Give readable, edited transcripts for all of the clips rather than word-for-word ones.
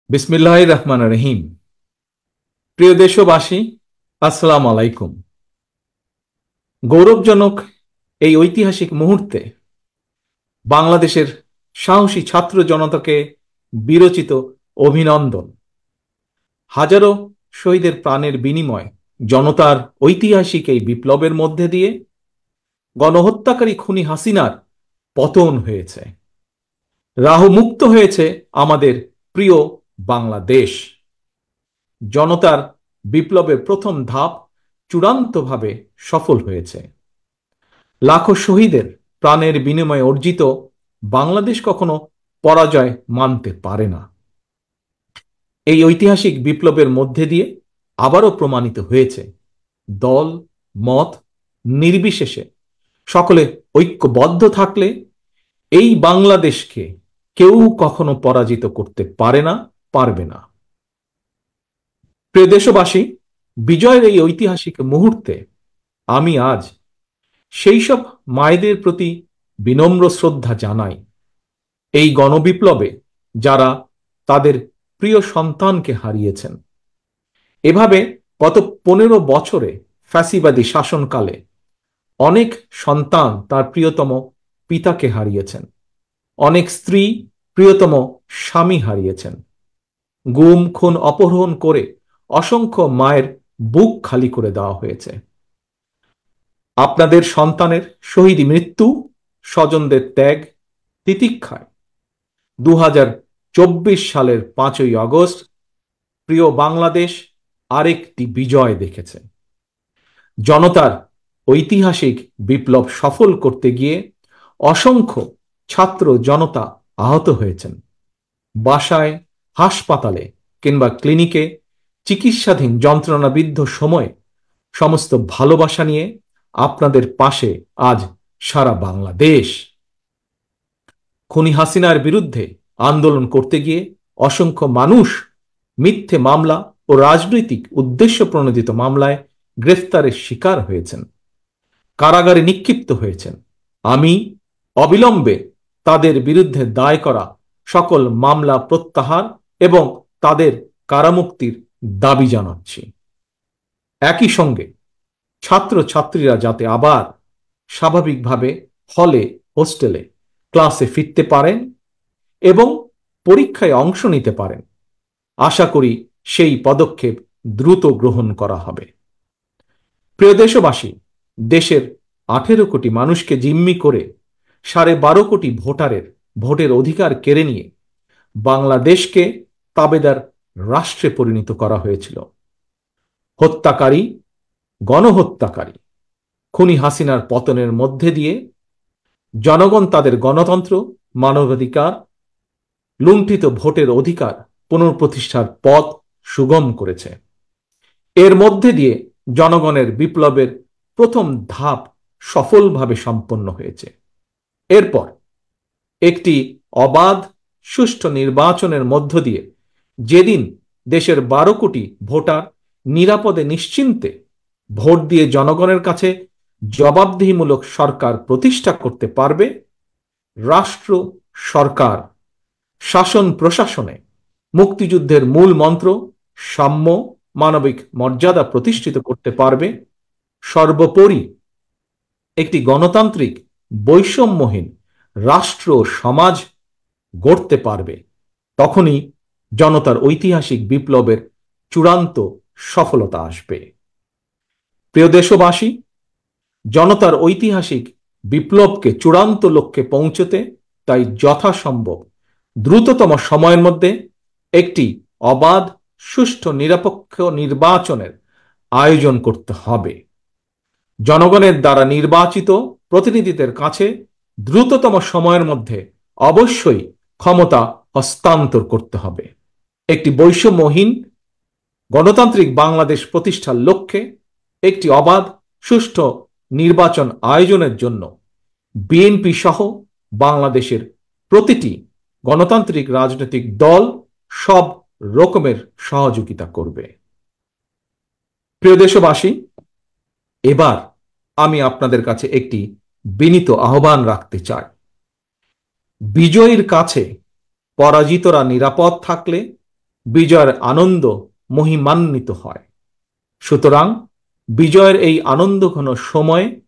বিসমিল্লাহির রহমানির রহিম। প্রিয় দেশবাসী, আসসালামু আলাইকুম। গৌরবজনক এই ঐতিহাসিক মুহূর্তে বাংলাদেশের সাহসী ছাত্র জনতাকে বিরচিত অভিনন্দন। হাজারো শহীদের প্রাণের বিনিময় জনতার ঐতিহাসিক এই বিপ্লবের মধ্যে দিয়ে গণহত্যাকারী খুনি হাসিনার পতন হয়েছে, রাহুমুক্ত হয়েছে আমাদের প্রিয় বাংলাদেশ। জনতার বিপ্লবের প্রথম ধাপ চূড়ান্তভাবে সফল হয়েছে। লাখো শহীদের প্রাণের বিনিময়ে অর্জিত বাংলাদেশ কখনো পরাজয় মানতে পারে না। এই ঐতিহাসিক বিপ্লবের মধ্যে দিয়ে আবারও প্রমাণিত হয়েছে, দল মত নির্বিশেষে সকলে ঐক্যবদ্ধ থাকলে এই বাংলাদেশকে কেউ কখনো পরাজিত করতে পারে না, পারবে না। প্রিয় দেশবাসী, বিজয়ের এই ঐতিহাসিক মুহূর্তে আমি আজ সেই সব মায়েদের প্রতি বিনম্র শ্রদ্ধা জানাই, এই গণবিপ্লবে যারা তাদের প্রিয় সন্তানকে হারিয়েছেন। এভাবে গত 15 বছরে ফ্যাসিবাদী শাসনকালে অনেক সন্তান তার প্রিয়তম পিতাকে হারিয়েছেন, অনেক স্ত্রী প্রিয়তম স্বামী হারিয়েছেন, গুম খুন অপহরণ করে অসংখ্য মায়ের বুক খালি করে দেওয়া হয়েছে। আপনাদের সন্তানের শহীদ মৃত্যু, স্বজনদের ত্যাগ তিতিক্ষায় 2024 সালের 5ই আগস্ট প্রিয় বাংলাদেশ আরেকটি বিজয় দেখেছে। জনতার ঐতিহাসিক বিপ্লব সফল করতে গিয়ে অসংখ্য ছাত্র জনতা আহত হয়েছেন। বাসায়, হাসপাতালে কিংবা ক্লিনিকে চিকিৎসাধীন যন্ত্রণাবিদ্ধ সময়ে সমস্ত ভালোবাসা নিয়ে আপনাদের পাশে আজ সারা বাংলাদেশ। খুনি হাসিনার বিরুদ্ধে আন্দোলন করতে গিয়ে অসংখ্য মানুষ মিথ্যে মামলা ও রাজনৈতিক উদ্দেশ্য প্রণোদিত মামলায় গ্রেফতারের শিকার হয়েছেন, কারাগারে নিক্ষিপ্ত হয়েছেন। আমি অবিলম্বে তাদের বিরুদ্ধে দায় করা সকল মামলা প্রত্যাহার এবং তাদের কারামুক্তির দাবি জানাচ্ছি। একই সঙ্গে ছাত্রছাত্রীরা যাতে আবার স্বাভাবিকভাবে হলে, হোস্টেলে, ক্লাসে ফিরতে পারেন এবং পরীক্ষায় অংশ নিতে পারেন, আশা করি সেই পদক্ষেপ দ্রুত গ্রহণ করা হবে। প্রিয় দেশবাসী, দেশের 18 কোটি মানুষকে জিম্মি করে 12.5 কোটি ভোটারের ভোটের অধিকার কেড়ে নিয়ে বাংলাদেশকে তাবেদার রাষ্ট্রে পরিণত করা হয়েছিল। হত্যাকারী, গণহত্যাকারী খুনি হাসিনার পতনের মধ্যে দিয়ে জনগণ তাদের গণতন্ত্র, মানবাধিকার, লুণ্ঠিত ভোটের অধিকার পুনঃপ্রতিষ্ঠার পথ সুগম করেছে। এর মধ্যে দিয়ে জনগণের বিপ্লবের প্রথম ধাপ সফলভাবে সম্পন্ন হয়েছে। এরপর একটি অবাধ সুষ্ঠু নির্বাচনের মধ্য দিয়ে যেদিন দেশের 12 কোটি ভোটার নিরাপদে নিশ্চিন্তে ভোট দিয়ে জনগণের কাছে জবাবদিহিমূলক সরকার প্রতিষ্ঠা করতে পারবে, রাষ্ট্র, সরকার, শাসন প্রশাসনে মুক্তিযুদ্ধের মূল মন্ত্র সাম্য, মানবিক মর্যাদা প্রতিষ্ঠিত করতে পারবে, সর্বোপরি একটি গণতান্ত্রিক বৈষম্যহীন রাষ্ট্র সমাজ গড়তে পারবে, তখনই জনতার ঐতিহাসিক বিপ্লবের চূড়ান্ত সফলতা আসবে। প্রিয় দেশবাসী, জনতার ঐতিহাসিক বিপ্লবকে চূড়ান্ত লক্ষ্যে পৌঁছতে তাই যথাসম্ভব দ্রুততম সময়ের মধ্যে একটি অবাধ, সুষ্ঠু, নিরপেক্ষ নির্বাচনের আয়োজন করতে হবে। জনগণের দ্বারা নির্বাচিত প্রতিনিধিদের কাছে দ্রুততম সময়ের মধ্যে অবশ্যই ক্ষমতা হস্তান্তর করতে হবে। একটি বৈষম্যহীন গণতান্ত্রিক বাংলাদেশ প্রতিষ্ঠার লক্ষ্যে একটি অবাধ, সুষ্ঠু নির্বাচন আয়োজনের জন্য বিএনপি সহ বাংলাদেশের প্রতিটি গণতান্ত্রিক রাজনৈতিক দল সব রকমের সহযোগিতা করবে। প্রিয় দেশবাসী, এবার আমি আপনাদের কাছে একটি বিনীত আহ্বান রাখতে চাই। বিজয়ীর কাছে পরাজিতরা নিরাপদ থাকলে বিজয়ের আনন্দ মহিমান্বিত হয়। সুতরাং বিজয়ের এই আনন্দঘন সময়ে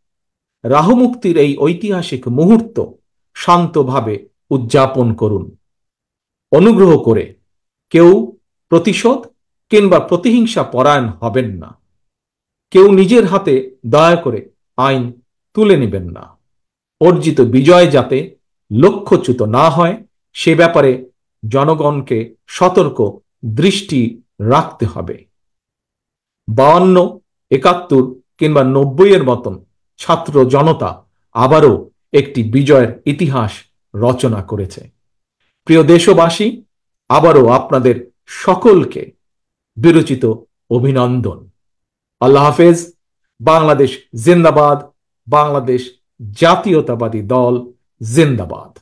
রাহুমুক্তির এই ঐতিহাসিক মুহূর্ত শান্তভাবে উদযাপন করুন। অনুগ্রহ করে কেউ প্রতিশোধ কিংবা প্রতিহিংসা পরায়ণ হবেন না। কেউ নিজের হাতে দয়া করে আইন তুলে নেবেন না। অর্জিত বিজয় যাতে লক্ষ্যচ্যুত না হয় সে ব্যাপারে জনগণকে সতর্ক দৃষ্টি রাখতে হবে। 52, 71 কিংবা 90 মতন ছাত্র জনতা আবারও একটি বিজয়ের ইতিহাস রচনা করেছে। প্রিয় দেশবাসী, আবারও আপনাদের সকলকে বিরচিত অভিনন্দন। আল্লাহ হাফেজ। বাংলাদেশ জিন্দাবাদ। বাংলাদেশ জাতীয়তাবাদী দল জিন্দাবাদ।